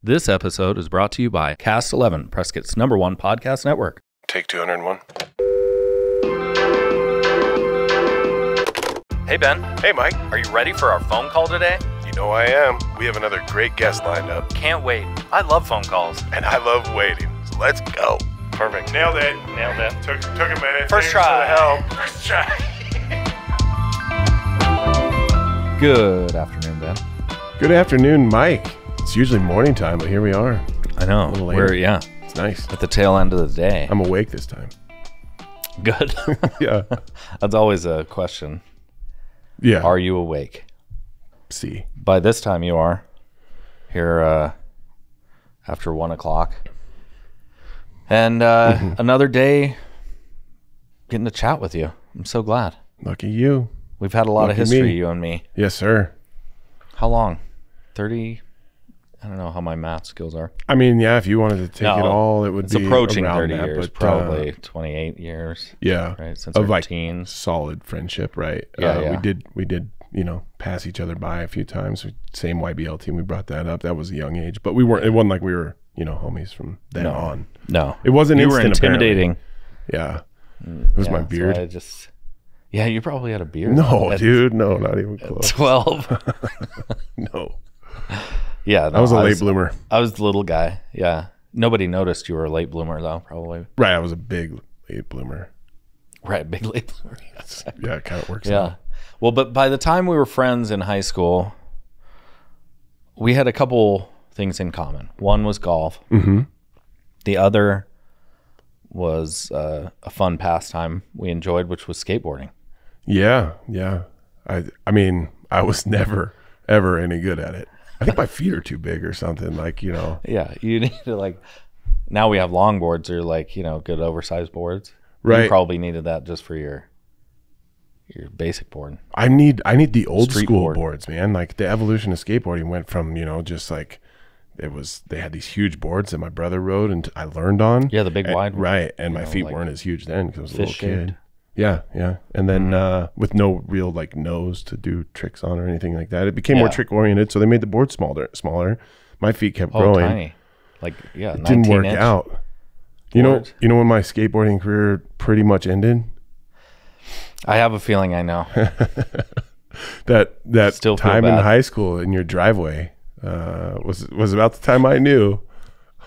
This episode is brought to you by Cast 11, Prescott's #1 podcast network. Take 201. Hey, Ben. Hey, Mike. Are you ready for our phone call today? You know I am. We have another great guest lined up. Can't wait. I love phone calls. And I love waiting. So let's go. Perfect. Nailed it. Took a minute. First Thanks try. for the help. First try. Good afternoon, Ben. Good afternoon, Mike. It's usually morning time, but here we are. I know. A little later. Yeah. It's nice. At the tail end of the day. I'm awake this time. Good. Yeah. That's always a question. Yeah. Are you awake? See. By this time you are. Here after 1 o'clock. And another day getting to chat with you. I'm so glad. Lucky you. We've had a lot of Lucky history, me. you and me. Yes, sir. How long? 30? I don't know how my math skills are. I mean, yeah, if you wanted to take it all, it would it's be approaching around 30 that, years, but, probably 28 years. Yeah. Right, since of our like teens. solid friendship, right? Yeah. We did, pass each other by a few times. Same YBL team, we brought that up. That was a young age, but it wasn't like we were, homies from then on. No. It wasn't You were instant, intimidating. apparently. Yeah. It was my beard. So yeah, you probably had a beard. No, at dude, no, not even close. 12. No. Yeah. No, I was a late bloomer. I was the little guy. Yeah. Nobody noticed you were a late bloomer, though, probably. Right, I was a big late bloomer. Right, big late bloomer. Yeah, it kind of works Yeah. out. Well, but by the time we were friends in high school, we had a couple things in common. One was golf. Mm-hmm. The other was a fun pastime we enjoyed, which was skateboarding. Yeah. I mean, I was never, ever any good at it. I think my feet are too big or something, Yeah, you need to now we have longboards or good oversized boards. Right. You probably needed that just for your basic board. I need the old Street school board. boards, man. Like the evolution of skateboarding went from, just like they had these huge boards that my brother rode and I learned on. Yeah, the big wide one. Right. And my feet weren't as huge then because I was a little fish-shaped. kid. Yeah. And then with no real nose to do tricks on or anything like that. It became more trick oriented, so they made the board smaller. My feet kept growing. Tiny. It Didn't work out. You know when my skateboarding career pretty much ended? I have a feeling I know. that Still feel time in bad. high school in your driveway was about the time I knew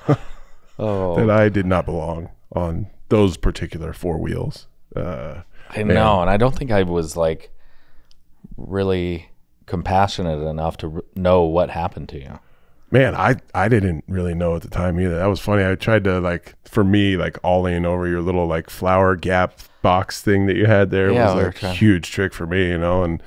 that I did not belong on those particular four wheels. I know, and I don't think I was really compassionate enough to know what happened to you. Man, I didn't really know at the time either. That was funny. I tried to for me, ollieing over your little flower gap box thing that you had there was a huge trick for me, and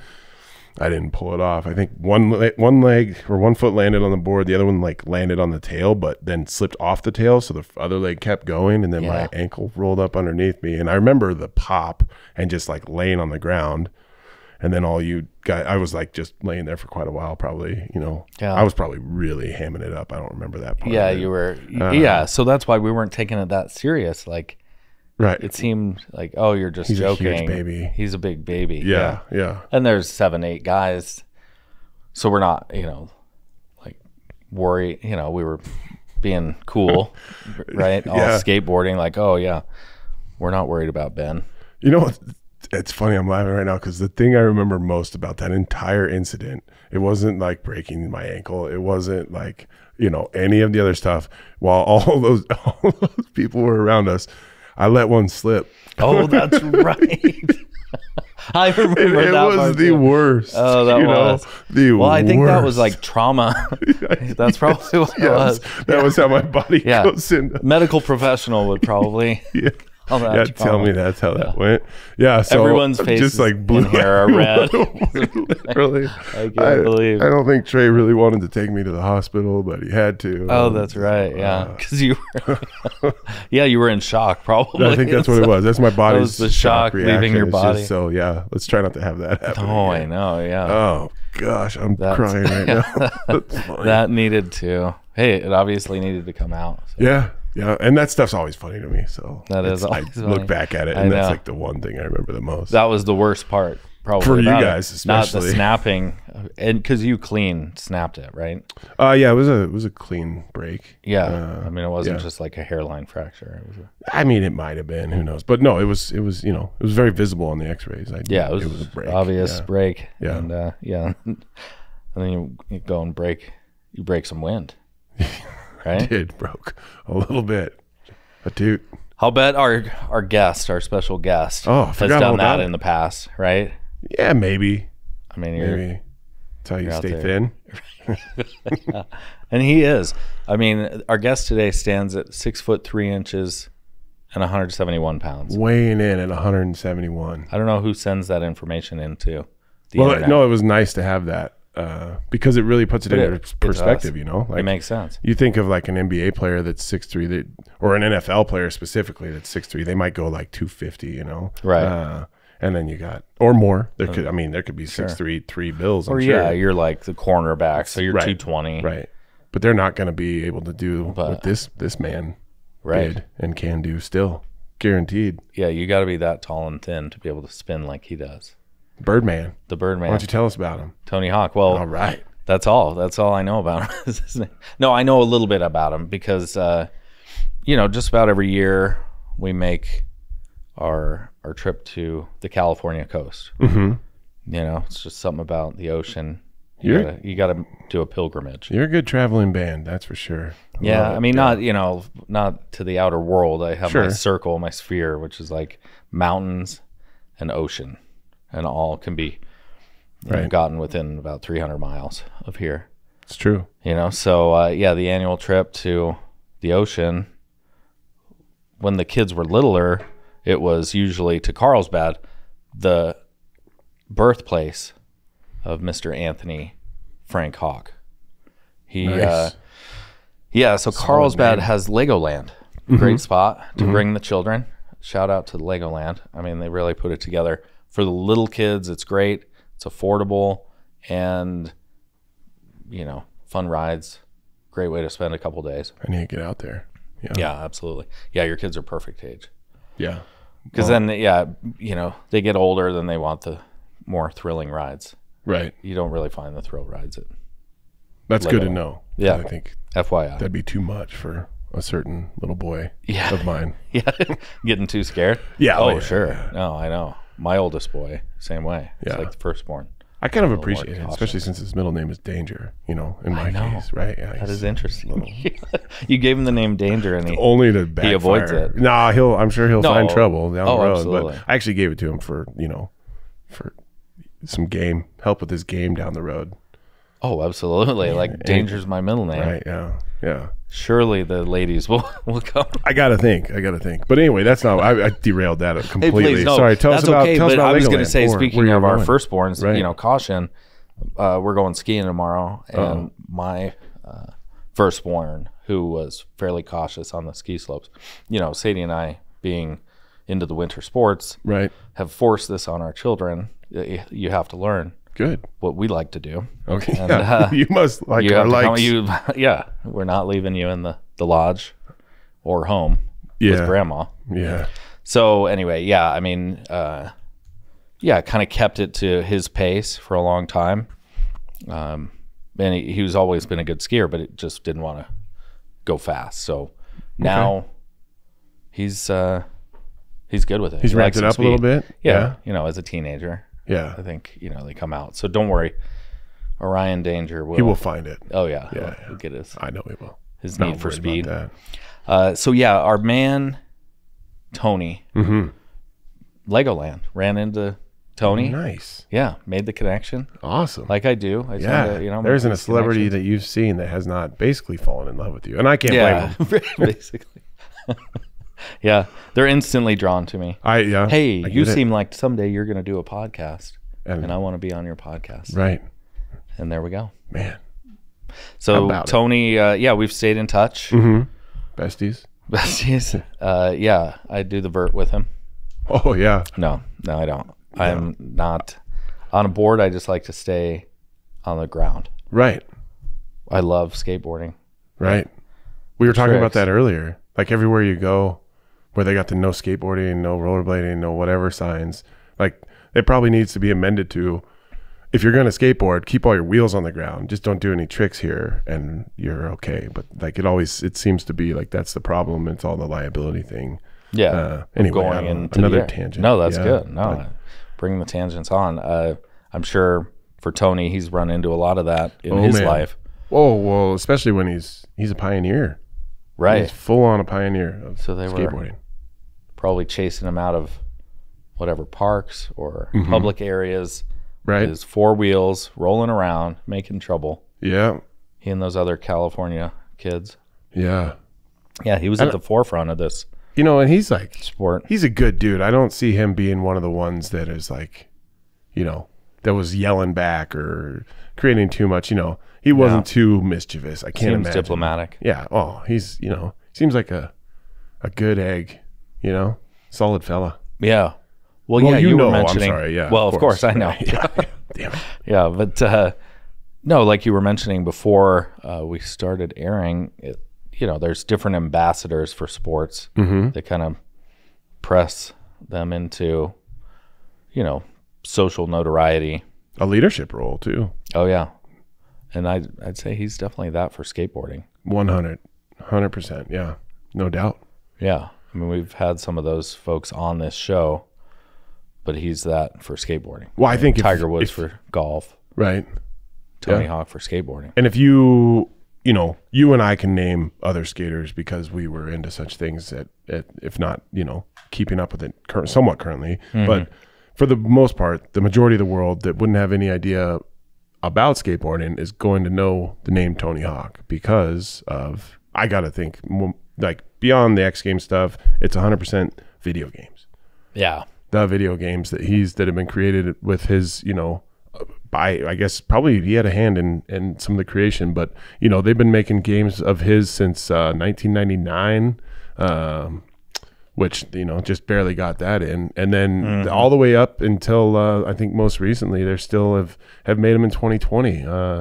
I didn't pull it off. I think one leg or one foot landed on the board, the other one landed on the tail, but then slipped off the tail, so the other leg kept going, and then my ankle rolled up underneath me, and I remember the pop and just laying on the ground. And then I was just laying there for quite a while, probably, I was probably really hamming it up. I don't remember that part. Yeah, you were. So that's why we weren't taking it that serious. Right. It seemed you're just joking. He's a huge baby. He's a big baby. Yeah. And there's 7-8 guys. So we're not, worried. We were being cool, right? All skateboarding, we're not worried about Ben. It's funny, I'm laughing right now because the thing I remember most about that entire incident, it wasn't breaking my ankle. It wasn't any of the other stuff. While all those people were around us, I let one slip. Oh, that's right. I remember it that. It was the worst. Oh, that was the worst. Well, I think that was trauma. That's probably what it was. That was how my body goes in. Medical professional would probably. Tell me that's how that went. Yeah, so everyone's faces just blue and hair are red. Literally, I can't believe. I don't think Trey really wanted to take me to the hospital, but he had to. Oh, that's right. Yeah, because you were. You were in shock. Probably. I think that's what it was. That's my body's that was the shock reaction. leaving your body. Let's try not to have that happen. Oh, again. I know. Yeah. Oh gosh, I'm crying right now. That needed to. Hey, it obviously needed to come out. So. Yeah, and that stuff's always funny to me. So that is always I funny. look back at it, and that's the one thing I remember the most. That was the worst part. probably for you about guys, it. especially. Not the snapping, and because you snapped it, right? Yeah, it was a clean break. Yeah, I mean, it wasn't just like a hairline fracture. It was I mean, it might have been. Who knows? But no, it was very visible on the X-rays. It was a break. Obvious break. Yeah, and and then you go and break some wind, right? I did broke a little bit. A toot. I'll bet our guest, our special guest, has done that in the past, right? Yeah, maybe. I mean, maybe. That's how you stay thin. Yeah. And he is. I mean, our guest today stands at 6'3" and 171 pounds. Weighing in at 171. I don't know who sends that information into the internet. No, it was nice to have that. Because it really puts it into perspective, Like, it makes sense. You think of like an NBA player that's 6'3", or an NFL player specifically that's 6'3", they might go like 250, Right. And then you got or more. There could be 6'3", 3 bills. Or you're like the cornerback, so you're right, 220, right? But they're not going to be able to do what this man did and can do still, guaranteed. Yeah, you got to be that tall and thin to be able to spin like he does. Birdman. The Birdman. Why don't you tell us about him? Tony Hawk. Well, all right. That's all I know about him. No, I know a little bit about him because, just about every year we make our trip to the California coast. Mm-hmm. It's just something about the ocean. You got to do a pilgrimage. You're a good traveling band, that's for sure. Yeah, I mean, not to the outer world. I have my circle, my sphere, which is like mountains and ocean. And all can be gotten within about 300 miles of here. It's true. So the annual trip to the ocean, when the kids were littler, it was usually to Carlsbad, the birthplace of Mr. Anthony Frank Hawk. Nice. So Carlsbad has Legoland. Great spot to bring the children. Shout out to Legoland. I mean, they really put it together. For the little kids, it's great. It's affordable and, fun rides. Great way to spend a couple days. I need to get out there. Yeah, absolutely. Yeah, your kids are perfect age. Yeah. Because then, they get older, then they want the more thrilling rides. Right. You don't really find the thrill rides at That's good to know. Yeah. I think FYI. That'd be too much for a certain little boy of mine. Yeah. Getting too scared? Yeah. Oh, sure. Yeah. No, I know. My oldest boy, same way. It's like the firstborn. I kind of appreciate it, especially since his middle name is Danger, in my case, right? Yeah, that is interesting. You gave him the name Danger and only to backfire. He avoids it. Nah, I'm sure he'll find trouble down the road. Absolutely. But I actually gave it to him for some help with his game down the road. Oh, absolutely. Like Danger's my middle name. Right, yeah. Surely the ladies will come. I gotta think. But anyway, that's not. I derailed that completely. Hey, please, no, sorry. Tell us about I was going to Legoland, say, speaking of our firstborns, right. Caution. We're going skiing tomorrow, and my firstborn, who was fairly cautious on the ski slopes, Sadie and I, being into the winter sports, right, have forced this on our children. You have to learn. Good. What we like to do. Okay. And, you must like our likes. We're not leaving you in the lodge or home with grandma. Yeah. So anyway, I mean, kind of kept it to his pace for a long time. And he was always been a good skier, but it just didn't want to go fast. So now he's good with it. He's ramped it up a little bit. Yeah. As a teenager. Yeah. I think, they come out. So don't worry. Orion Danger will. He will find it. Oh, yeah. He'll get his. I know he will. His need for speed. Our man, Tony, Legoland, ran into Tony. Nice. Yeah. Made the connection. Awesome. Like I do. I there isn't a celebrity that you've seen that has not basically fallen in love with you. And I can't blame him. Basically. Yeah, they're instantly drawn to me. Hey, you seem like someday you're going to do a podcast, and I want to be on your podcast. Right. And there we go. Man. So Tony, we've stayed in touch. Besties. I do the vert with him. Oh yeah. No, I don't. No. I'm not on a board. I just like to stay on the ground. Right. I love skateboarding. Right. We were talking about that earlier. Like everywhere you go, where they got the no skateboarding, no rollerblading, no whatever signs, like it probably needs to be amended to, if you're going to skateboard, keep all your wheels on the ground. Just don't do any tricks here and you're okay. But like it seems to be like that's the problem. It's all the liability thing. Yeah. Anyway, going into another tangent. No, that's good. No, bring the tangents on. I'm sure for Tony, he's run into a lot of that in his life. Oh, well, especially when he's a pioneer. Right. He's full on a pioneer of skateboarding. Were probably chasing him out of whatever parks or public areas. Right. His 4 wheels rolling around, making trouble. Yeah. He and those other California kids. Yeah. Yeah, he was at the forefront of this. You know, and he's like sport. He's a good dude. I don't see him being one of the ones that is like, you know, that was yelling back or creating too much. You know, he wasn't too mischievous. I can't imagine. Diplomatic. Yeah. Oh, he's, you know, seems like a good egg, you know, solid fella. Yeah. Well, yeah, you were mentioning. I'm sorry, yeah. Well, of course, I know. Yeah. Damn it. Yeah, but no, like you were mentioning before we started airing, you know, there's different ambassadors for sports that kind of press them into, you know, social notoriety. A leadership role too. Oh yeah, and I'd say he's definitely that for skateboarding. 100%. Yeah, no doubt. Yeah, I mean we've had some of those folks on this show. But he's that for skateboarding. Well, I think Tiger Woods for golf. Right. Tony Hawk for skateboarding. And if you know, you and I can name other skaters because we were into such things that if not, you know, keeping up with it somewhat currently. But for the most part, the majority of the world that wouldn't have any idea about skateboarding is going to know the name Tony Hawk because of, I got to think, like beyond the X Games stuff, it's 100% video games. Yeah. The video games that have been created with his, you know, I guess probably he had a hand in some of the creation, but you know, they've been making games of his since 1999, which, you know, just barely got that in. And then all the way up until I think most recently, they still have made them in 2020.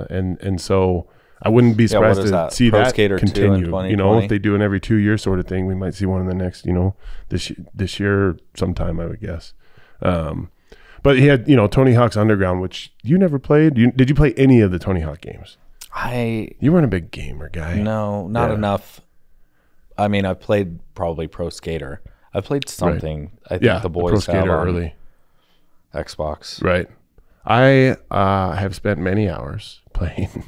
And so I wouldn't be surprised to see that Skater continue. You know, if they do an every 2 year sort of thing, we might see one in the next, you know, this year sometime, I would guess. But he had, you know, Tony Hawk's Underground, which you never played. Did you play any of the Tony Hawk games? You weren't a big gamer guy. No, not enough. I mean, I played probably Pro Skater. I played something. Right. I think the boys Pro Skater have early Xbox. Right. I have spent many hours playing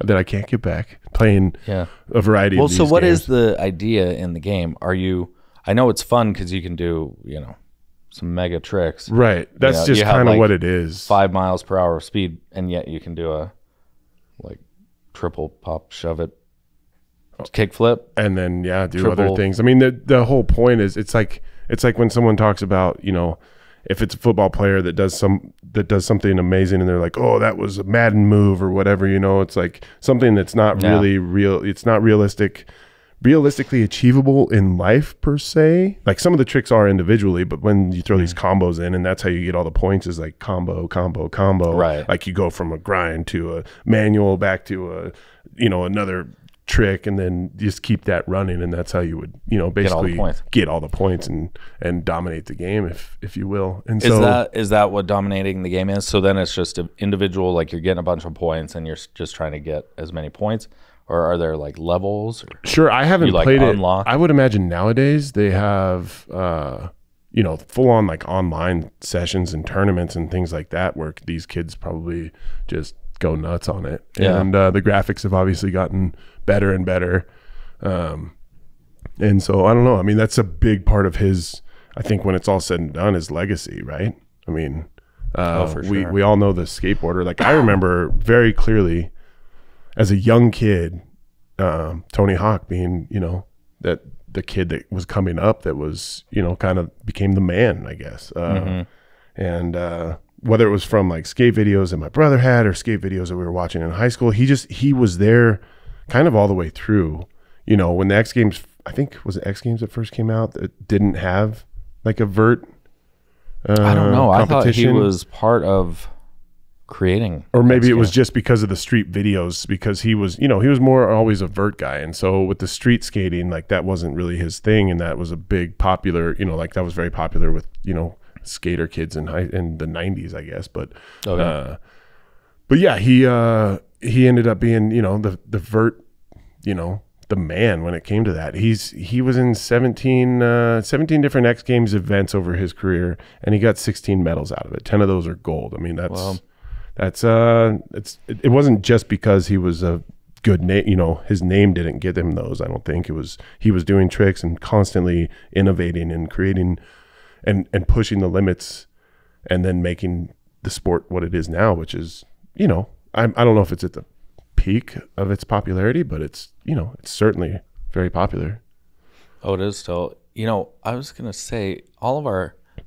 that I can't get back, playing a variety of these so what games. is the idea in the game? I know it's fun because you can do, you know, some mega tricks. Right. That's just kind of what it is. 5 miles per hour of speed, and yet you can do a like triple pop, shove it, kick flip. And then, do other things. I mean, the whole point is it's like when someone talks about, you know, if it's a football player that does something amazing and they're like, oh, that was a Madden move or whatever, you know, it's like something that's not really real. It's not realistically achievable in life per se. Like some of the tricks are individually, but when you throw these combos in and that's how you get all the points is like combo. Right. Like you go from a grind to a manual back to another trick, and then just keep that running, and that's how you would, you know, basically get all the points and dominate the game, if you will. And is that what dominating the game is? So then it's just an individual, like you're getting a bunch of points and you're just trying to get as many points, or are there like levels? Sure, I haven't played it. I would imagine nowadays they have full on like online sessions and tournaments and things like that where these kids probably just go nuts on it. And the graphics have obviously gotten better and better. And so I don't know. I mean, that's a big part of his, I think when it's all said and done, his legacy, right? I mean, for sure. we all know the skateboarder. Like I remember very clearly as a young kid, Tony Hawk being, you know, that the kid that was coming up that was, you know, kind of became the man, I guess. And whether it was from like skate videos that my brother had or skate videos that we were watching in high school, he was there kind of all the way through. You know, when the X Games, I think was it X Games that first came out that didn't have like a vert I don't know. I thought he was part of creating, or maybe it was just because of the street videos, because he was more always a vert guy, and so with the street skating, like that wasn't really his thing, and that was a big popular, you know, like that was very popular with, you know, skater kids in the 90s, I guess. But yeah, he ended up being, the vert, the man when it came to that. He was in 17 different X Games events over his career, and he got 16 medals out of it. 10 of those are gold. I mean, it wasn't just because he was a good name, his name didn't get him those. I don't think he was doing tricks and constantly innovating and creating and pushing the limits, and then making the sport what it is now, which is, I don't know if it's at the peak of its popularity, but it's certainly very popular. Oh, it is still. I was gonna say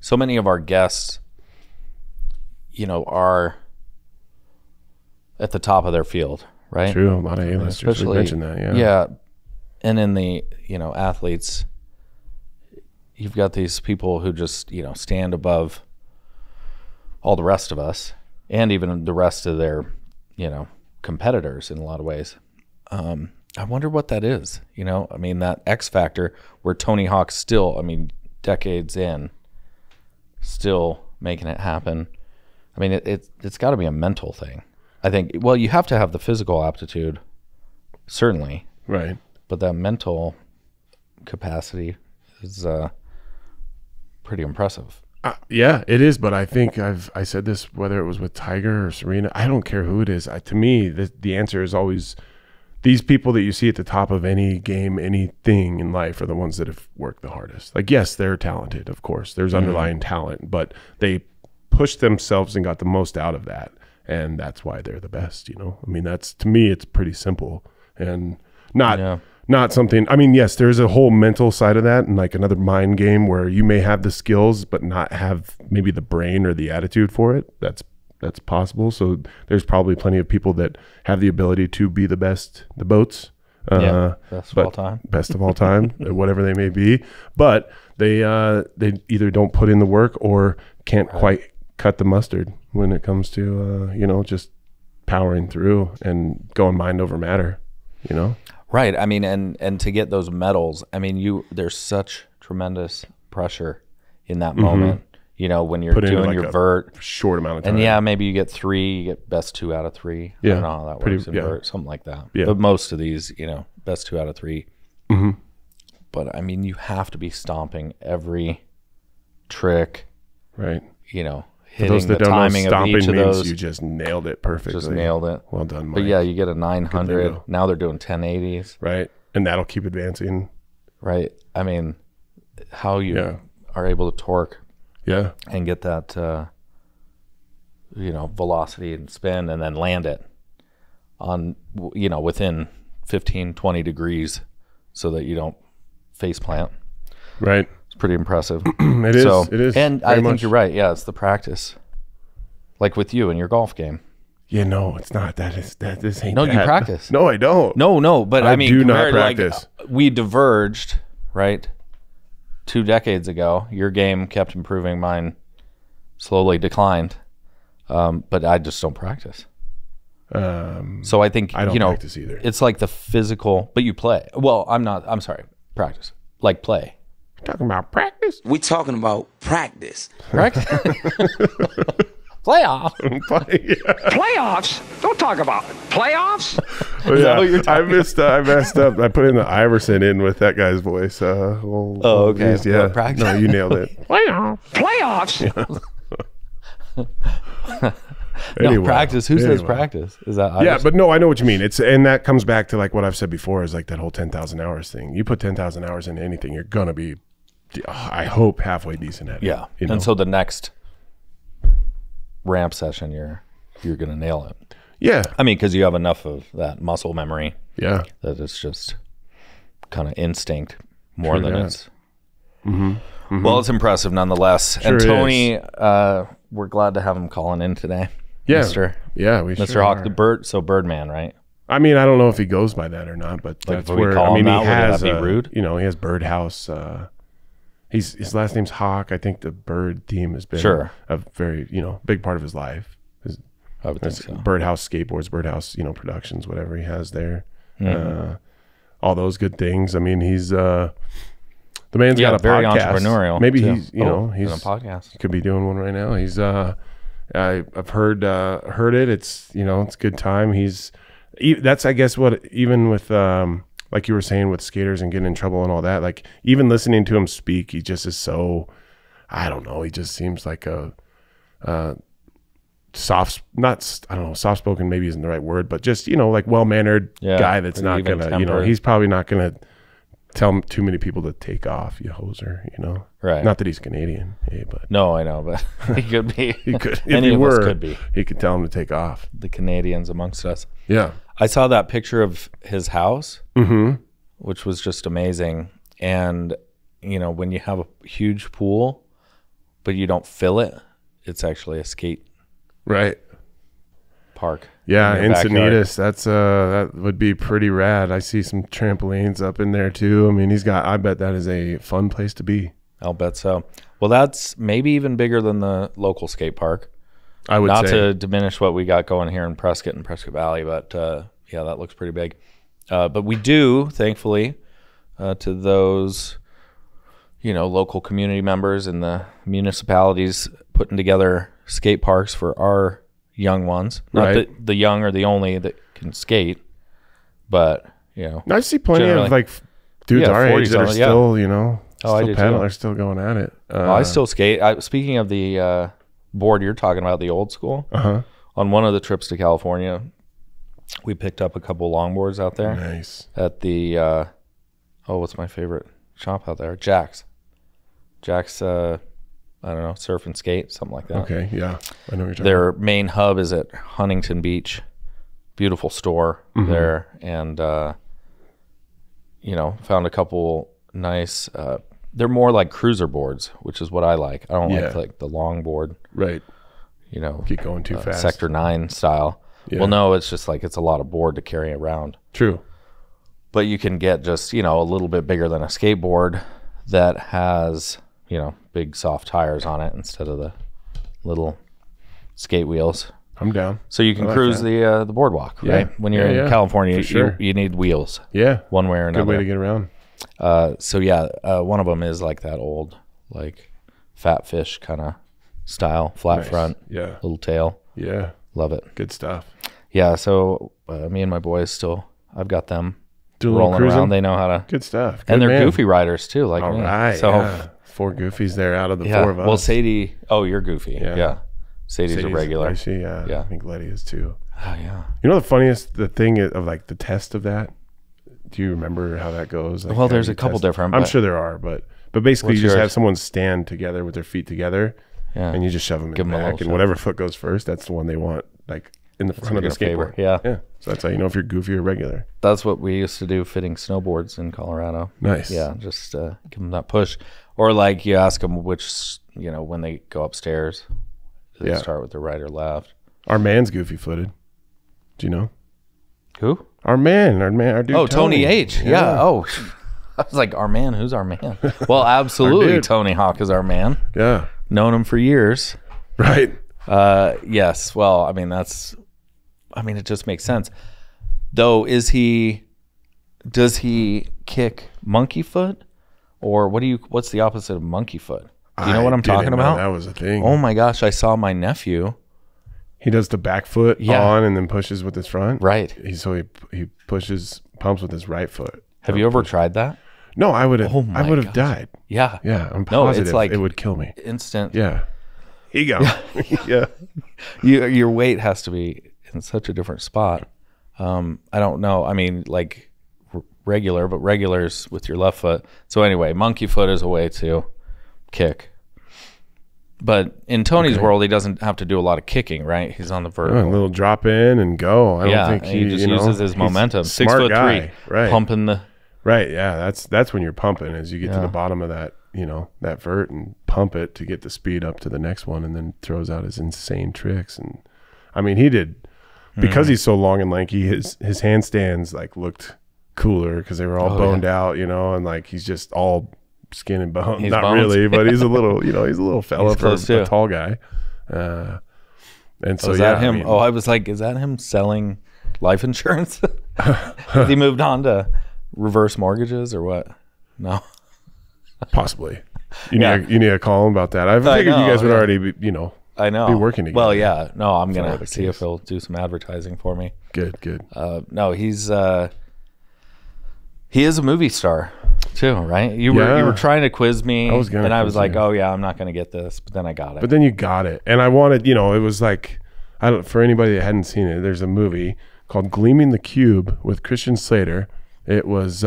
so many of our guests, are at the top of their field, right? True, a lot of A-listers mentioned that. Yeah, and in the athletes, you've got these people who just stand above all the rest of us, and even the rest of their competitors in a lot of ways. I wonder what that is. That X factor where Tony Hawk's still, decades in, still making it happen. It's got to be a mental thing. I think. Well, you have to have the physical aptitude, certainly, right? But that mental capacity is pretty impressive. Yeah, it is. But I think I said this, whether it was with Tiger or Serena, I don't care who it is. To me, the answer is always these people that you see at the top of any game, anything in life are the ones that have worked the hardest. Like, yes, they're talented, of course. There's underlying talent, but they pushed themselves and got the most out of that. And that's why they're the best, that's, to me, it's pretty simple and not something, yes, there's a whole mental side of that and like another mind game where you may have the skills, but not have maybe the brain or the attitude for it. That's possible. So there's probably plenty of people that have the ability to be the best, the boats, best of all time, whatever they may be, but they either don't put in the work or can't quite cut the mustard when it comes to just powering through and going mind over matter, right. And to get those medals, there's such tremendous pressure in that moment, when you're doing your vert, short amount of time, and maybe you get 3, you get best 2 out of 3. I don't know how that works in vert, something like that. But most of these, best 2 out of 3. But you have to be stomping every trick, right? Hitting those that the timing of each of those. You just nailed it perfectly. Just nailed it. Well done, Mike. But yeah, you get a 900. Now they're doing 1080s. Right. And that'll keep advancing. Right. How you are able to torque and get that, velocity and spin and then land it on, within 15, 20 degrees so that you don't face plant. Right. Pretty impressive. It is. And I think you're right. Yeah, it's the practice. Like with you in your golf game. Yeah, no, it's not. This ain't. No, you practice. No, I don't. No, but I do not practice. We diverged, right? 2 decades ago. Your game kept improving, mine slowly declined. But I just don't practice. So I think I don't practice either. It's like the physical, but you play. Well, I'm sorry, practice. Like play. Talking about practice? We talking about practice. Practice? Playoffs? Playoffs? Don't talk about it. Playoffs? I messed up. I put in the Iverson in with that guy's voice. Okay. Yeah. Practice. No, you nailed it. Playoffs? No, practice. Who says practice? Is that Iverson? Yeah, but no, I know what you mean. And that comes back to like what I've said before is like that whole 10,000 hours thing. You put 10,000 hours into anything, you're going to be, I hope, halfway decent at it. Yeah. And so the next ramp session, you're going to nail it. Yeah. Because you have enough of that muscle memory. Yeah. That it's just kind of instinct more than it's. Well, it's impressive nonetheless. Sure, and Tony, we're glad to have him calling in today. Yeah. Mr. Sure Hawk, Birdman, right? I don't know if he goes by that or not, but Like, that's would we where call him he that? Would has that be rude? he has Birdhouse. His last name's Hawk. I think the bird theme has been a very big part of his life. I would think so. Birdhouse Skateboards, Birdhouse Productions, whatever he has there. All those good things. He's the The man's got a very podcast. entrepreneurial. Maybe too. he's, he's on a podcast. He could be doing one right now. He's I've heard it. It's it's a good time. That's I guess what, even with like you were saying with skaters and getting in trouble and all that, like even listening to him speak, he just is so, I don't know, he just seems like a soft spoken maybe isn't the right word, but just like well-mannered guy that's not gonna he's probably not gonna tell too many people to take off, you hoser, right? Not that he's Canadian, but no, I know, but he could be. He could. Any of us could be. He could tell him to take off. The Canadians amongst us. Yeah, I saw that picture of his house, which was just amazing. And when you have a huge pool, but you don't fill it, it's actually a skate park. Yeah, Encinitas. That's that would be pretty rad. I see some trampolines up in there too. I mean, I bet that is a fun place to be. I'll bet so. Well, that's maybe even bigger than the local skate park. I would not say. to diminish what we got going here in Prescott and Prescott Valley, but yeah, that looks pretty big. But we do, thankfully, to those local community members and the municipalities putting together skate parks for our young ones. Not that the young are the only that can skate, but I see plenty of like dudes our age that are still are still going at it. I still skate. Speaking of the board you're talking about, the old school, on one of the trips to California, we picked up a couple longboards out there. Nice. At the what's my favorite shop out there? Jack's I don't know, surf and skate, something like that. Okay, yeah. I know what you're talking Their main hub is at Huntington Beach. Beautiful store there. And, found a couple nice, they're more like cruiser boards, which is what I like. I don't like the long board. Right. Keep going too fast. Sector 9 style. Yeah. Well, no, it's just like it's a lot of board to carry around. True. But you can get just, a little bit bigger than a skateboard that has, big soft tires on it instead of the little skate wheels. I'm down. So you can cruise the boardwalk, right? When you're in California, you need wheels. Yeah. One way or another. Good way to get around. One of them is like that old, like fat fish kind of style, flat front, little tail. Yeah. Love it. Good stuff. Yeah. So me and my boys I've got them Do rolling around. They know how to. Good stuff. And they're goofy riders too, like me. Right. So 4 goofies there out of the 4 of us. Well, Sadie, you're goofy. Yeah. Sadie's a regular. I see. I think Letty is too. Oh yeah. The thing of like the test of that. Do you remember how that goes? Like, well, there's a couple different. I'm sure there are, but basically you just have someone stand together with their feet together, and you just shove them in the back, and whatever foot goes first, that's the one they want, like in the front of the skateboard. Yeah. So that's how you know if you're goofy or regular. That's what we used to do fitting snowboards in Colorado. Nice. Yeah, just give them that push, or like you ask them which when they go upstairs, do they start with the right or left? Our man's goofy footed. Do you know? Who? Our dude. Oh, Tony H. Yeah. Oh, I was like, our man. Who's our man? Well, absolutely, Tony Hawk is our man. Yeah. Known him for years. Right. Yes. Well, I mean, it just makes sense. Though, does he kick monkey foot, or what's the opposite of monkey foot? Do you know what I'm talking about? That was a thing. Oh my gosh, I saw my nephew. He does the back foot on and then pushes with his front. Right. He pumps with his right foot. Have you ever tried that? No, I would have died. Yeah. Yeah, I'm positive it's like it would kill me. Instant. Yeah. Here you go. Yeah. Your weight has to be in such a different spot. I don't know. I mean, like regular, but regular's with your left foot. So anyway, monkey foot is a way to kick. But in Tony's world, he doesn't have to do a lot of kicking, right? He's on the vertical. A little drop in and go. I don't think he just uses his momentum. 6'3", right? Pumping the. Right, yeah. That's when you're pumping, as you get to the bottom of that, that vert, and pump it to get the speed up to the next one, and then throws out his insane tricks. And I mean, he did, because he's so long and lanky. His handstands like looked cooler because they were all boned out, and like he's just all skin and bone. Not bones. Really, but he's a little, he's a little fella for a tall guy. And so is that him? I was like, is that him selling life insurance? Has he moved on to reverse mortgages or what? No. Possibly. You need to call him about that. I figured you guys would already be, I know. be working together. Well, yeah. No, I'm going to see if he'll do some advertising for me. Good. No, he is a movie star too, right? You were trying to quiz me, and I was like, oh yeah, I'm not going to get this, but then I got it. But then you got it, and I wanted, it was like, for anybody that hadn't seen it, there's a movie called Gleaming the Cube with Christian Slater. It was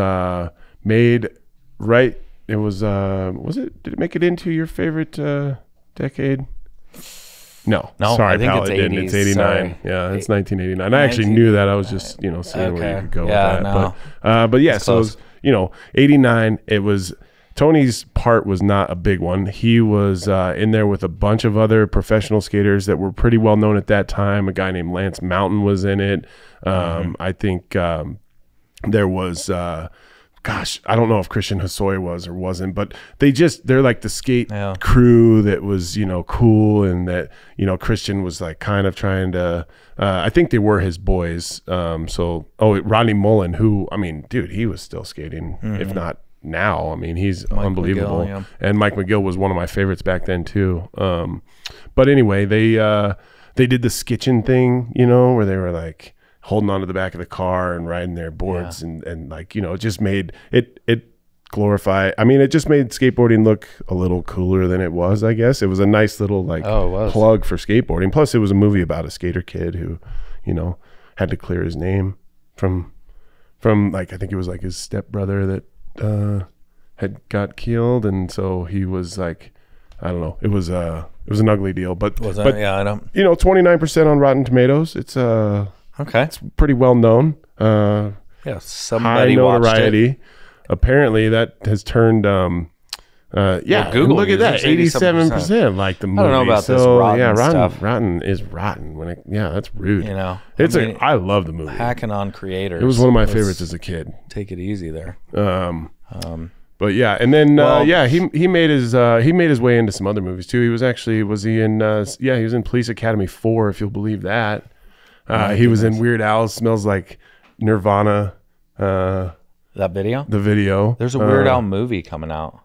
made right. It was it? Did it make it into your favorite decade? No, sorry, I think pal, it's it didn't. 80s. It's 89. Sorry. Yeah, it's 1989. I actually knew that. I was just seeing where you could go with that. No. But yeah, so it was 89. It was Tony's part was not a big one. He was in there with a bunch of other professional skaters that were pretty well known at that time. A guy named Lance Mountain was in it. I think there was. Gosh, I don't know if Christian Hosoi was or wasn't, but they're like the skate crew that was, cool, and that, Christian was like kind of trying to, I think they were his boys. Rodney Mullen, who, I mean, dude, he was still skating, if not now. I mean, he's unbelievable. McGill, and Mike McGill was one of my favorites back then too. But anyway, they did the skitching thing, where they were like holding onto the back of the car and riding their boards and like, it just made it glorify. I mean, it just made skateboarding look a little cooler than it was, I guess. It was a nice little like plug for skateboarding. Plus it was a movie about a skater kid who, had to clear his name from like, I think it was like his stepbrother that had got killed. And so he was like, I don't know. It was an ugly deal, but I don't. 29% on Rotten Tomatoes. It's okay. It's pretty well known. Somebody high watched notoriety. it. Apparently, that has turned. Google look at that, 87% like the movie. I don't know about this rotten stuff. Rotten is rotten. That's rude. I love the movie. Hacking on creators. It was one of my favorites as a kid. Take it easy there. But yeah, and then he made his way into some other movies too. He was in Police Academy 4, if you'll believe that. He was in Weird Al's Smells Like Nirvana. That video? The video. There's a Weird Al movie coming out.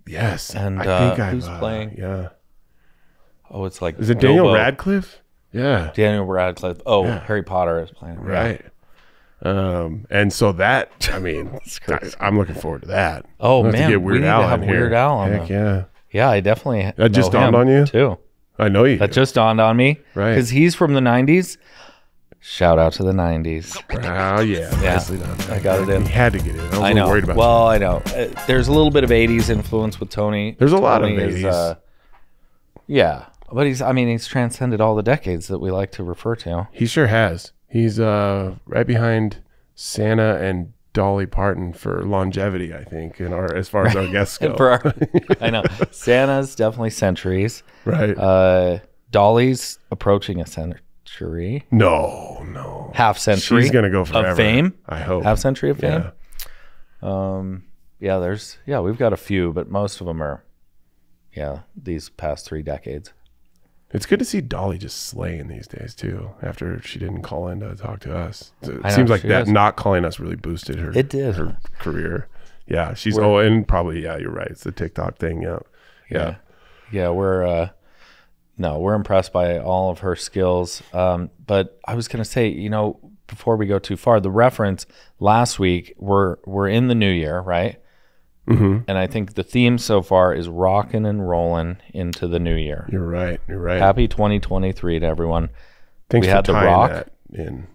Yes. And who's playing? Yeah. Oh, it's like... Is it Daniel Radcliffe? Yeah. Daniel Radcliffe. Oh, yeah. Harry Potter is playing. Right. And so that, I mean, I'm looking forward to that. Oh, man. To get Weird Al have Weird Al on. Heck yeah. Yeah, I definitely That just dawned on you? Too. I know you. That just dawned on me. Right. Because he's from the 90s. Shout out to the 90s. Oh, yeah. I got it in. You had to get it. I was worried about Well, I know. There's a little bit of 80s influence with Tony. There's a lot of 80s. But he's transcended all the decades that we like to refer to. He sure has. He's right behind Santa and Dolly Parton for longevity, I think, as far as our guests go. I know. Santa's definitely centuries. Right. Dolly's approaching a century. No. Half century. She's gonna go forever. Of fame. I hope. Half century of fame. We've got a few, but most of them are, these past 3 decades. It's good to see Dolly just slaying these days too. After she didn't call in to talk to us, it seems like that not calling us really boosted her. It did her career. Yeah, and probably you're right. It's the TikTok thing. Yeah. We're impressed by all of her skills. But I was going to say, before we go too far, the reference last week, we're in the new year, right? Mm-hmm. And I think the theme so far is rocking and rolling into the new year. You're right. Happy 2023 to everyone. Thanks we for had tying the Rock. that in.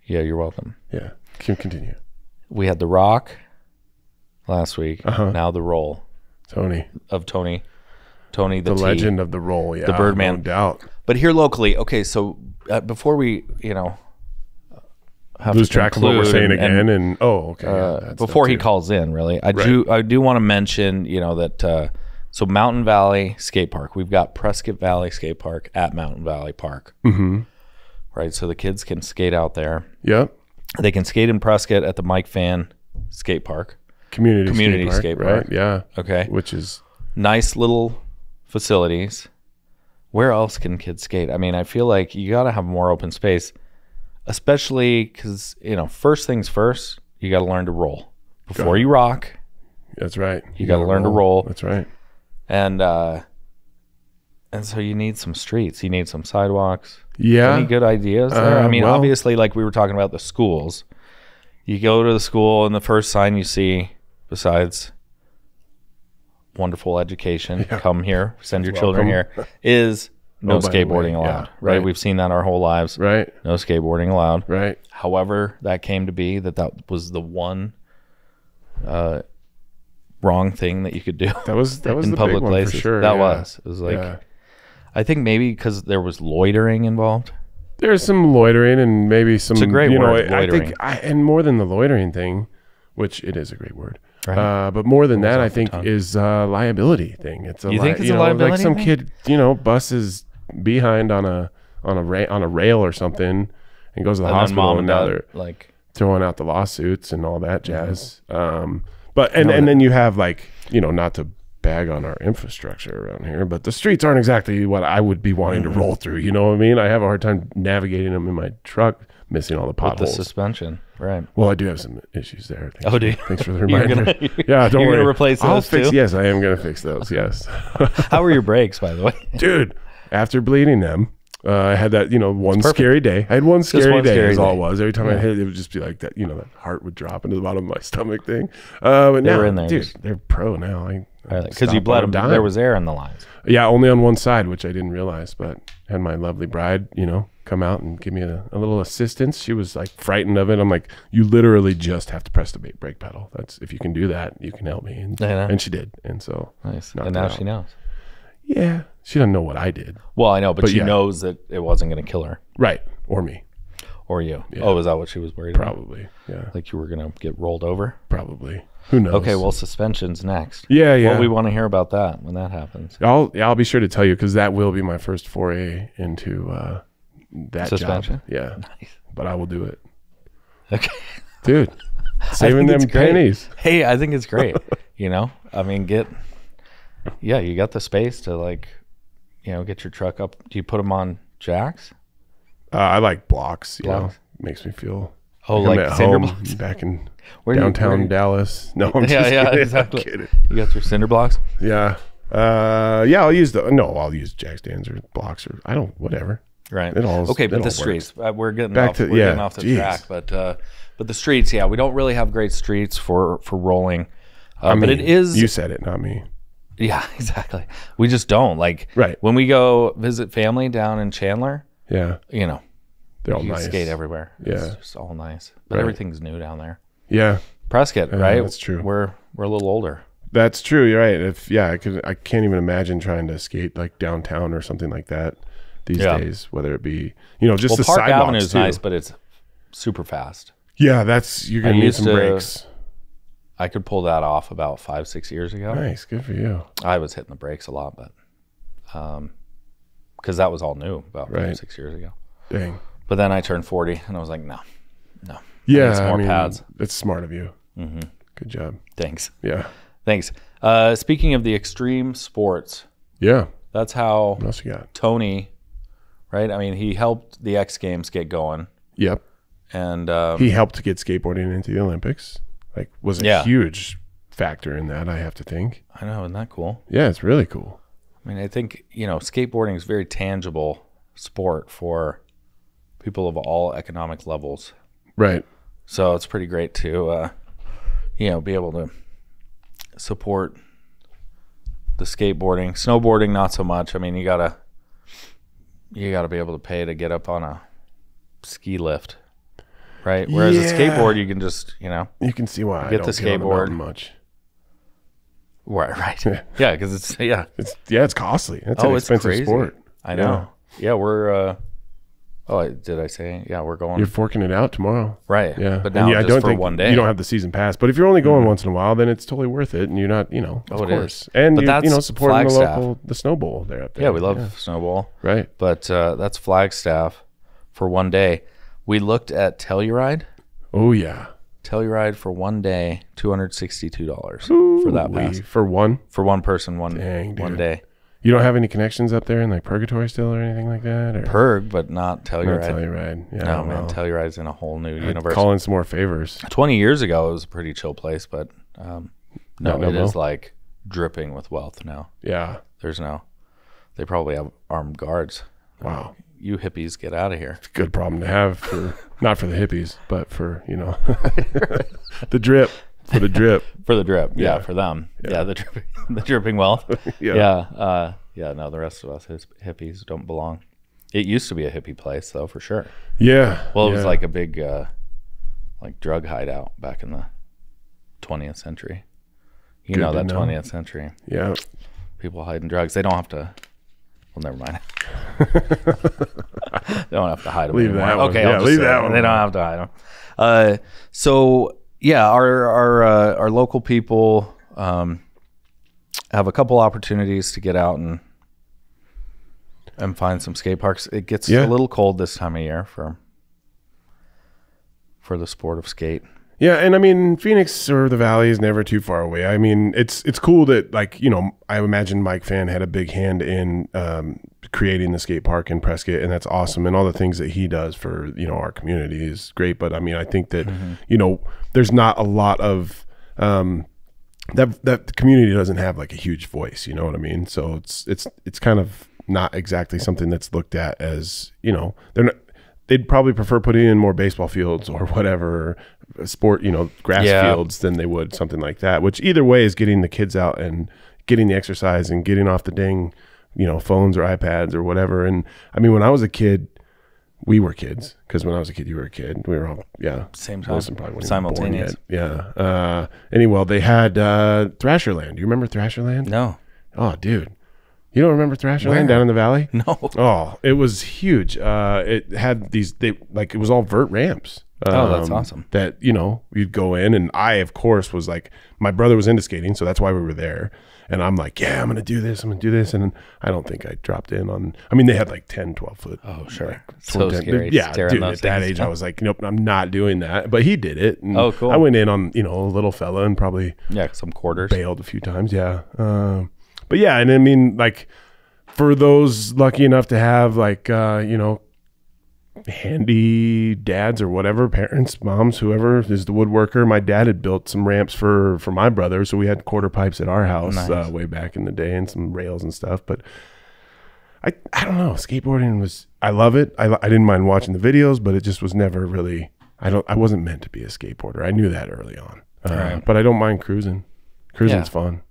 Yeah, you're welcome. Yeah, continue. We had the Rock last week. Uh-huh. Now the Roll. Tony, the legend of the Roll. Yeah, the Birdman. No doubt. But here locally, okay. So before we, have lose to track of what we're saying again, before he calls in, really, I do want to mention, that so Mountain Valley Skate Park. We've got Prescott Valley Skate Park at Mountain Valley Park. Mm-hmm. Right, so the kids can skate out there. Yep. They can skate in Prescott at the Mike Fan Skate Park. Community skate park, right? Yeah. Okay. Which is nice little facilities. Where else can kids skate? I mean, I feel like you got to have more open space, especially because, first things first, you got to learn to roll before you rock. That's right. You got to learn to roll. That's right. And so you need some streets. You need some sidewalks. Yeah. Any good ideas there? I mean, obviously, like we were talking about the schools. You go to the school, and the first sign you see, besides wonderful education, come here, send your children here, is no skateboarding allowed. Right? We've seen that our whole lives. Right. No skateboarding allowed. Right. However, that came to be that was the one wrong thing that you could do. That was in the public big one places. for sure. It was like, I think maybe because there was loitering involved. There's some loitering and maybe some. It's a great word, loitering. I think, and more than the loitering thing, which it is a great word. Right. But more than that, I think is a liability thing. It's a you think it's a liability like some thing? kid, buses behind on a rail or something, and goes to the hospital, and now they're like throwing out the lawsuits and all that jazz. But and then you have not to bag on our infrastructure around here, but the streets aren't exactly what I would be wanting to roll through. You know what I mean? I have a hard time navigating them in my truck, missing all the potholes. With the suspension, right? Well, I do have some issues there. Do you? Thanks for the reminder. Don't worry. You're gonna replace those too? Yes, I am gonna fix those. Yes. How were your brakes, by the way? Dude, after bleeding them, I had that, one scary day. I had one scary day is all it was. Every time I hit it, it would just be like that, that heart would drop into the bottom of my stomach thing. But now, in there, dude, they're pro now. Because you bled them. There was air in the lines. Yeah, only on one side, which I didn't realize. But had my lovely bride, come out and give me a little assistance. She was like frightened of it. I'm like, you literally just have to press the brake pedal. That's if you can do that, you can help me. And she did. And so nice. And now she knows. Yeah, she doesn't know what I did. Well, I know, but she knows that it wasn't going to kill her. Right, or me. Or you. Yeah. Oh, is that what she was worried about? Probably, yeah. Like you were going to get rolled over? Probably. Who knows? Okay, well, suspension's next. Yeah. Well, we want to hear about that when that happens. I'll be sure to tell you because that will be my first foray into that suspension. Job. Yeah, nice. But I will do it. Okay, dude, saving them pennies. Hey, I think it's great. I mean, you got the space to get your truck up. Do you put them on jacks? I like blocks. Makes me feel. Like at cinder home blocks back in downtown Dallas. No, I'm just kidding. Exactly. Kidding. You got your cinder blocks? Yeah. I'll use jack stands or blocks or whatever. Right. Okay, but the streets. We're getting off the track, but the streets. Yeah, we don't really have great streets for rolling. But it is. You said it, not me. Yeah, exactly. We just don't Right. When we go visit family down in Chandler. Yeah. They're all nice. Skate everywhere. Yeah. It's just all nice. But everything's new down there. Yeah. Prescott, right? That's true. We're a little older. That's true. You're right. I can't even imagine trying to skate like downtown or something like that these days, whether it be, just the Park sidewalks Avenue is nice, but it's super fast. Yeah, you're going to need some brakes. I could pull that off about 5-6 years ago. Nice. Good for you. I was hitting the brakes a lot, but because that was all new about 5-6 years ago. Dang. But then I turned 40 and I was like, no. Yeah. More pads. That's smart of you. Mm-hmm. Good job. Thanks. Yeah. Thanks. Speaking of the extreme sports. Yeah. That's how what else you got? Tony, right? I mean, he helped the X Games get going. Yep. And he helped to get skateboarding into the Olympics. Was a huge factor in that, I have to think. I know. Isn't that cool? Yeah, it's really cool. I mean, I think, skateboarding is a very tangible sport for people of all economic levels. Right. So it's pretty great to, be able to support the skateboarding. Snowboarding, not so much. I mean, you gotta be able to pay to get up on a ski lift, right? Whereas a skateboard, you can just, you can see why get I don't the skateboard much. Right. Yeah, because it's costly. It's an expensive crazy. sport. I know. Yeah, we're. Did I say? Yeah, we're going. You're forking it out tomorrow. Right. Yeah. But now I don't think one day. You don't have the season pass, but if you're only going once in a while, then it's totally worth it, and you're not, of course. And that's supporting the Snow Bowl there up there. Yeah, we love Snow Bowl. Right. But that's Flagstaff for one day. We looked at Telluride. Oh yeah. Telluride for one day, $262 for that pass. For one person, one day. You don't have any connections up there in Purgatory still or anything like that? Or? Purg, but not Telluride. Not Telluride. Yeah, no, man, Telluride's in a whole new universe. Call in some more favors. 20 years ago, it was a pretty chill place, but No, it is like dripping with wealth now. Yeah. They probably have armed guards. Wow. You hippies, get out of here. It's a good problem to have for, not for the hippies, but for, the drip. For the drip. For the drip. Yeah, for them. Yeah, the dripping wealth. Yeah. No, the rest of us hippies don't belong. It used to be a hippie place, though, for sure. Yeah. Well, it was like a big like drug hideout back in the 20th century. You know that 20th century. Yeah. People hiding drugs. They don't have to. Well, never mind. They don't have to hide them Leave anymore. that one. Okay, Yeah, I'll just leave say that one. They don't have to hide them. So yeah, our local people have a couple opportunities to get out and find some skate parks. It gets a little cold this time of year for the sport of skate. Yeah, and I mean, Phoenix or the Valley is never too far away. I mean, it's cool that, like, I imagine Mike Fan had a big hand in creating the skate park in Prescott, and that's awesome. And all the things that he does for, our community is great. But I mean, I think that, there's not a lot of that the community doesn't have like a huge voice, you know what I mean? So it's kind of not exactly something that's looked at as, they're not. They'd probably prefer putting in more baseball fields or whatever sport, grass fields than they would something like that, which either way is getting the kids out and getting the exercise and getting off the dang, phones or iPads or whatever. And I mean, when I was a kid, we were kids, because when I was a kid, you were a kid. We were all, same time, Wilson probably simultaneous. Yeah. Anyway, they had Thrasherland. Do you remember Thrasherland? No. Oh, dude. You don't remember Thrasherland down in the valley? No. Oh, it was huge. It had it was all vert ramps. That's awesome. That, you'd go in, and I, of course, was like, my brother was into skating, so that's why we were there. And I'm like, I'm going to do this. And I don't think I dropped in on, they had like 10, 12 foot. Oh, sure. Like, so scary. Yeah, dude, at that age, I was like, nope, I'm not doing that. But he did it. And oh, cool. I went in on, a little fella and probably some quarters. Bailed a few times. Yeah. But yeah, and I mean, like, for those lucky enough to have, like, handy dads or whatever, parents, moms, whoever is the woodworker. My dad had built some ramps for my brother, so we had quarter pipes at our house way back in the day, and some rails and stuff. But I don't know, skateboarding was, I love it. I didn't mind watching the videos, but it just was never really, I wasn't meant to be a skateboarder. I knew that early on. Right. But I don't mind cruising. Cruising's fun.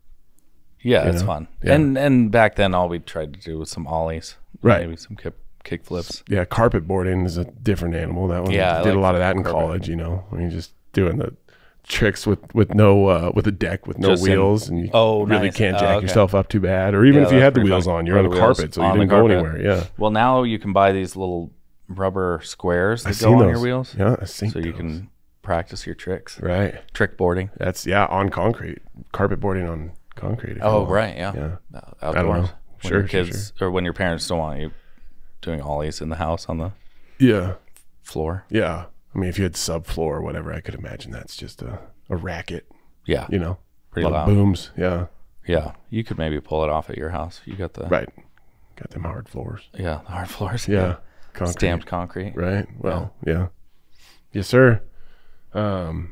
Yeah, it's fun. Yeah. And back then, all we tried to do was some ollies, right? Maybe some kick flips. Yeah, carpet boarding is a different animal. That one, did a lot of that in college. When you're just doing the tricks with no with a deck with no just wheels, and you really can't jack yourself up too bad. Or even if you had the wheels on, you're on the carpet, so you didn't go anywhere. Yeah. Well, now you can buy these little rubber squares that go on your wheels. Yeah, I've seen so you can practice your tricks. Right. Trick boarding. That's on concrete. Carpet boarding on concrete. Right. Yeah. Outdoors. I don't know. When your kids or when your parents don't want you doing ollies in the house on the floor. Yeah. I mean, if you had subfloor or whatever, I could imagine that's just a racket. Yeah. Pretty loud. Booms. Yeah. Yeah. You could maybe pull it off at your house. You got the got them hard floors. Yeah, the hard floors. Yeah. Concrete. Stamped concrete. Right. Well, yeah. Yes, sir. You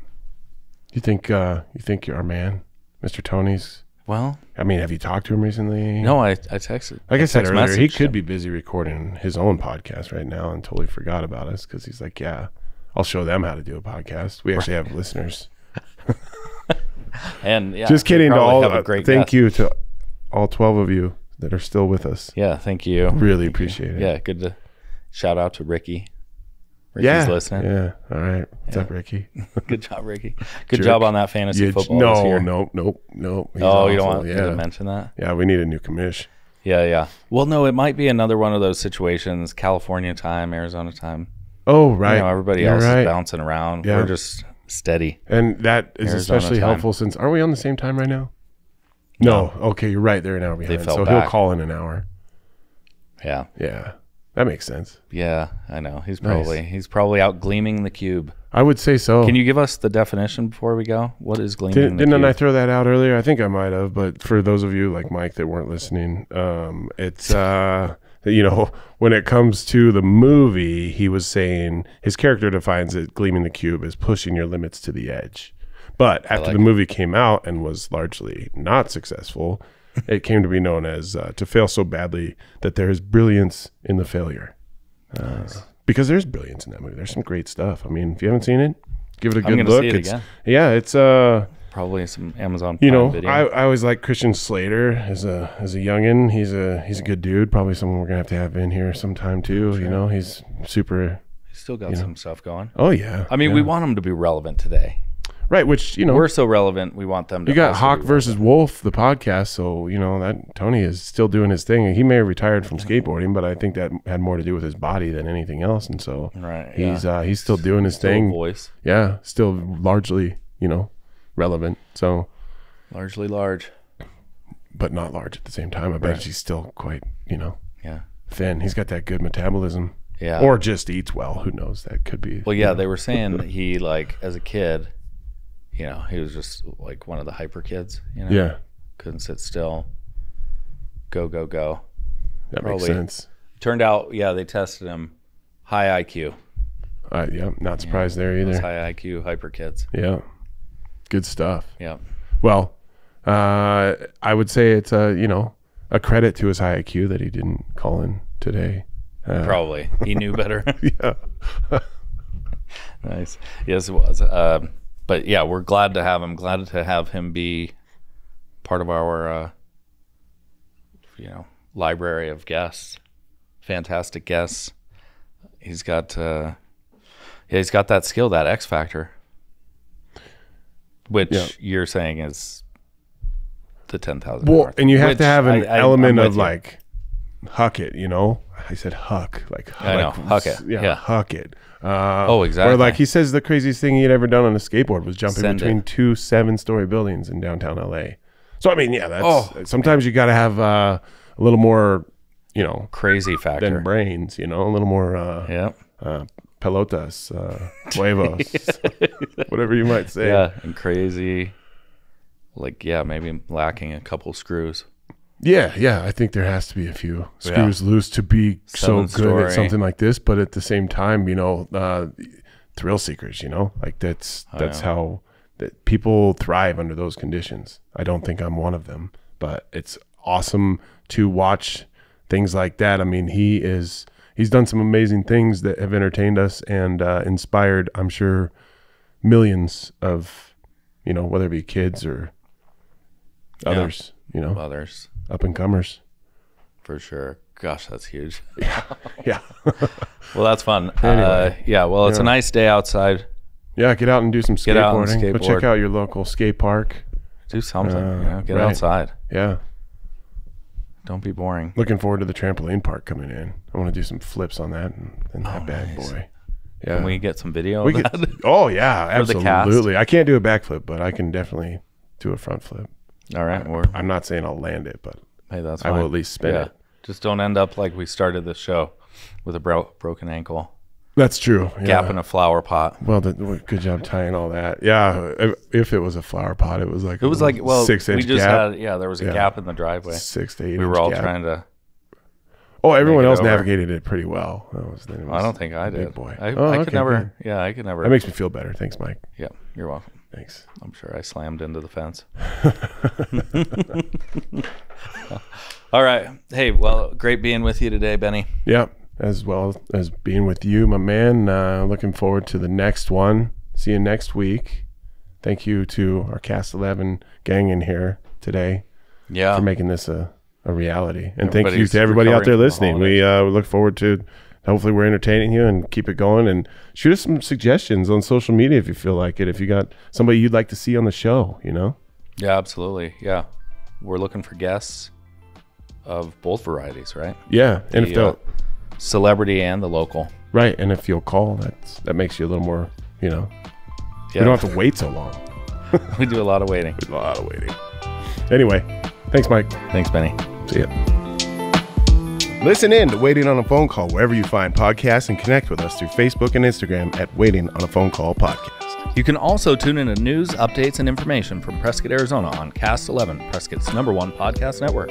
think you're our man, Mr. Tony's? Well, I mean, have you talked to him recently? No, I texted. Like I said earlier, he could be busy recording his own podcast right now and totally forgot about us, because he's like, I'll show them how to do a podcast. We actually have listeners. And just kidding. To all, thank you to all 12 of you that are still with us. Yeah, thank you. Really appreciate it. Yeah, good to shout out to Ricky. Ricky's listening. Yeah. All right. What's up, Ricky? Good job, Ricky. Good job on that fantasy football. Nope. Oh, you don't want me to mention that? Yeah, we need a new commish. Yeah. Well, no, it might be another one of those situations, California time, Arizona time. Oh, right. Everybody else is bouncing around. Yeah. We're just steady. And that is Arizona especially helpful since, are we on the same time right now? No. Okay, you're right. They're an hour behind. So he'll call in an hour. Yeah. Yeah. That makes sense. Yeah, I know. He's probably out gleaming the cube. I would say so. Can you give us the definition before we go? What is gleaming the cube? Didn't I throw that out earlier? I think I might have, but for those of you like Mike that weren't listening, it's when it comes to the movie, he was saying his character defines it, gleaming the cube, as pushing your limits to the edge. But after the movie came out and was largely not successful, it came to be known as To Fail So Badly That There Is Brilliance in the Failure. Nice. Because there's brilliance in that movie. There's some great stuff. I mean, if you haven't seen it, give it a good look. It's probably some Amazon Prime video. I always like Christian Slater as a youngin. He's a good dude. Probably someone we're gonna have to have in here sometime too. Sure. He's super. He's still got some stuff going. Oh yeah. I mean, we want him to be relevant today. Right, which we're so relevant. We want them to. You got Hawk versus Wolf, the podcast. So that Tony is still doing his thing. He may have retired from skateboarding, but I think that had more to do with his body than anything else. And so he's still doing his thing. Voice. Yeah, still largely relevant. So largely large, but not large at the same time. I bet he's still quite thin. He's got that good metabolism. Yeah, or just eats well. Who knows? That could be. Well, yeah, they were saying that he as a kid. He was just like one of the hyper kids, Yeah. Couldn't sit still. Go. That makes sense. Turned out, they tested him high IQ. Not surprised there either. High IQ hyper kids. Yeah. Good stuff. Yeah. Well, I would say it's a credit to his high IQ that he didn't call in today. Probably. He knew better. Yeah. Nice. Yes, it was. But yeah, we're glad to have him. Glad to have him be part of our, library of guests. Fantastic guests. He's got, he's got that skill, that X factor, which you're saying is the 10,000. Well, and you have to have an element of huck it. I said huck, huck it. Yeah, huck it. Exactly. Or he says the craziest thing he'd ever done on a skateboard was jumping between 2 7-story buildings in downtown LA. So I mean, that's sometimes you got to have a little more, crazy factor than brains. A little more, pelotas, huevos, whatever you might say. Yeah, and crazy. Maybe lacking a couple screws. Yeah. I think there has to be a few screws loose to be so good at something like this. But at the same time, thrill seekers, that's how that people thrive under those conditions. I don't think I'm one of them, but it's awesome to watch things like that. I mean, he's done some amazing things that have entertained us and inspired, I'm sure, millions of, whether it be kids or others, others. Up and comers. For sure. Gosh, that's huge. Yeah. Well, that's fun. Anyway, it's a nice day outside. Yeah, get out and do some skateboarding. Go check out your local skate park. Do something. Get outside. Yeah. Don't be boring. Looking forward to the trampoline park coming in. I want to do some flips on that and that bad boy. Yeah. Can we get some video of that? Oh, yeah, absolutely. I can't do a backflip, but I can definitely do a front flip. All right. I'm not saying I'll land it, but hey, that's I fine. will at least spin it. Just don't end up like we started the show with a broken ankle. That's true. Gap in a flower pot. Well, good job tying all that. Yeah, if it was a flower pot, it was like 6-inch gap. There was a gap in the driveway. 6 to 8 inch We were all gap. trying to. Oh, everyone else navigated it pretty well. I don't think I did. Big boy. I could never. Good. Yeah, I could never. That makes me feel better. Thanks, Mike. Yeah, you're welcome. Thanks. I'm sure I slammed into the fence. All right. Hey, well, great being with you today, Benny. Yeah, as well as being with you, my man. Looking forward to the next one. See you next week. Thank you to our Cast 11 gang in here today for making this a reality. And thank you to everybody out there listening. We look forward to, hopefully we're entertaining you and keep it going. And shoot us some suggestions on social media if you feel like it. If you got somebody you'd like to see on the show, Yeah, absolutely. Yeah. We're looking for guests of both varieties, right? Yeah. And if they'll celebrity and the local. Right. And if you'll call, that makes you a little more, we don't have to wait so long. We do a lot of waiting. Anyway, thanks, Mike. Thanks, Benny. See ya. Listen in to Waiting on a Phone Call wherever you find podcasts and connect with us through Facebook and Instagram at Waiting on a Phone Call Podcast. You can also tune in to news, updates, and information from Prescott, Arizona on Cast 11, Prescott's #1 podcast network.